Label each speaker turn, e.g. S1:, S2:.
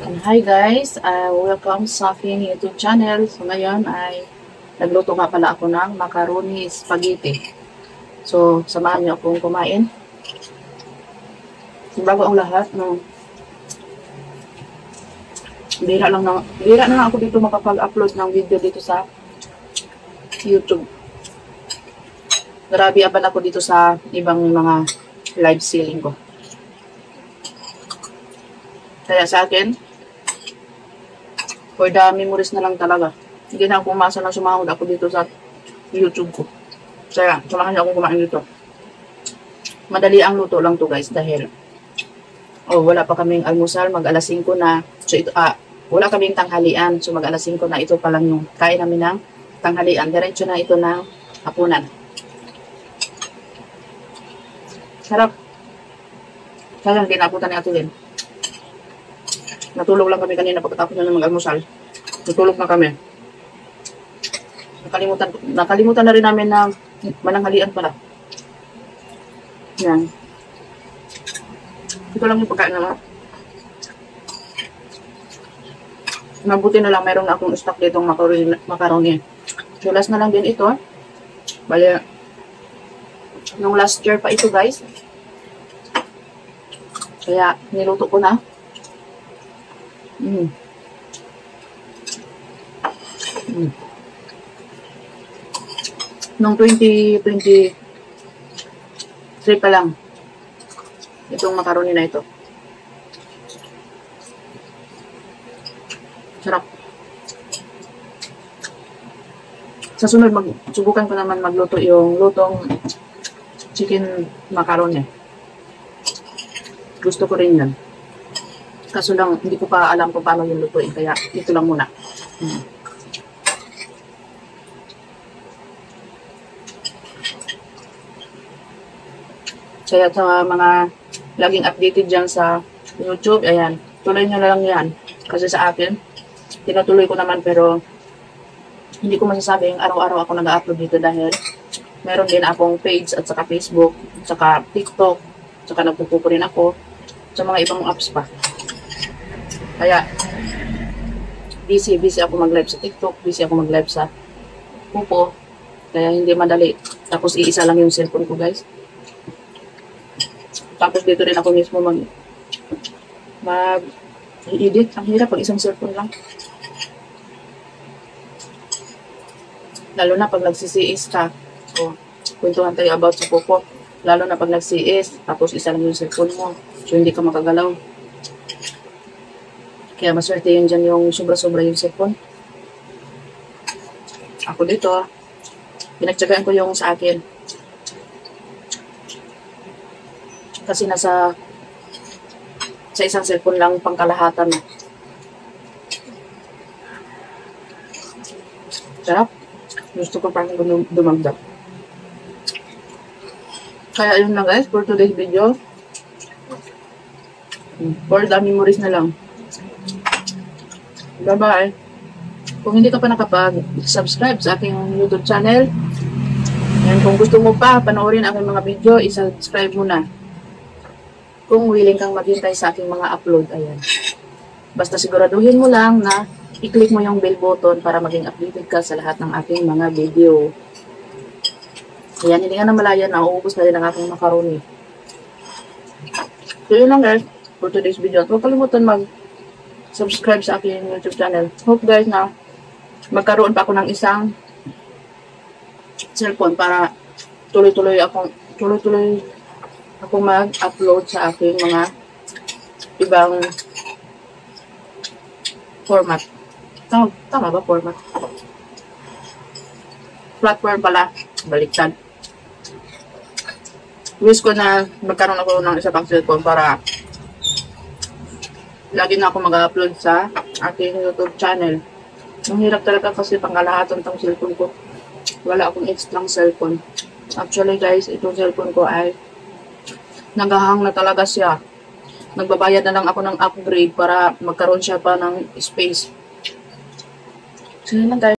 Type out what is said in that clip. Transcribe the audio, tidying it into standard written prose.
S1: Hi guys, welcome sa aking YouTube channel. So ngayon ay nagluto nga pala ako ng macaroni spaghetti. So samahan niyo akong kumain. Bago ang lahat, no, bira na ako dito makapag-upload ng video dito sa YouTube. Grabe aban ako dito sa ibang mga live selling ko. Kaya sa akin, for the memories na lang talaga. Hindi na ako umasa na sumahod ako dito sa YouTube ko. Kaya, samahan niyo akong kumain dito. Madali ang luto lang to guys dahil wala pa kaming almusal, mag alas 5 na. So ito, wala kaming tanghalian. So mag alas 5 na, ito pa lang yung kain namin ng tanghalian. Diretso na ito ng hapunan. Sarap. Sayang, dinaputan ni Ate Lynn. Natulog lang kami kanina pagkatapos na mag-almusal. Natulog na kami. Nakalimutan na rin namin na mananghalian pala. Yan. Ito lang yung pagkain na lahat. Mabuti na lang meron na akong stock ditong macaroni. So last na lang din ito. Bali, nung last year pa ito guys. Kaya niluto ko na. Noong 2023 pa lang itong macaroni na ito. Sarap. Sa sunod, subukan ko naman magluto yung lutong chicken macaroni. Gusto ko rin yan. Kaso lang, hindi ko pa alam kung paano yung lutuin. Kaya, ito lang muna. Kaya sa mga laging updated dyan sa YouTube, ayan, tuloy nyo na lang yan. Kasi sa akin, tinutuloy ko naman pero hindi ko masasabing araw-araw ako nag-upload dito dahil meron din akong page at saka Facebook, at saka TikTok, at saka nagpupupo rin ako sa mga ibang apps pa. Kaya, busy ako mag-live sa TikTok, busy ako mag-live sa Pupo. Kaya hindi madali. Tapos iisa lang yung cellphone ko guys. Tapos dito rin ako mismo mag-edit. Ang hirap pag isang cellphone lang. Lalo na pag nagsisiis ka. So, kwentuhan tayo about sa Pupo. Lalo na pag nagsiis, tapos isa lang yung cellphone mo. So, hindi ka makagalaw. Kaya maswerte yun dyan yung sobra-sobra yung cellphone. Ako dito, pinagtsagaan ko yung sa akin. Kasi sa isang cellphone lang pangkalahatan na. Sarap. Gusto ko parang dumagdag. Kaya yun lang guys, for today's video. For the memories na lang. Bye-bye. Kung hindi ka pa nakapag-subscribe sa aking YouTube channel, and kung gusto mo pa panoorin aking mga video, i-subscribe mo na. Kung willing kang maghintay sa aking mga upload, ayan. Basta siguraduhin mo lang na i-click mo yung bell button para maging updated ka sa lahat ng aking mga video. Ayan, hindi nga na malaya na uubos na rin ang aking macaroni. So yun lang guys, for today's video. At huwag kalimutan subscribe sa aking YouTube channel. Hope guys na magkaroon pa ako ng isang cellphone para tuloy-tuloy akong mag-upload sa aking mga ibang format. Tama ba format? Platform pala. Baliktad. Wish ko na magkaroon ako ng isa pang cellphone para lagi na ako mag-upload sa aking YouTube channel. Ang hirap talaga kasi pangkalahatan tong cellphone ko. Wala akong extra cellphone. Actually guys, itong cellphone ko ay naghahang na talaga siya. Nagbabayad na lang ako ng upgrade para magkaroon siya pa ng space. So yun lang guys.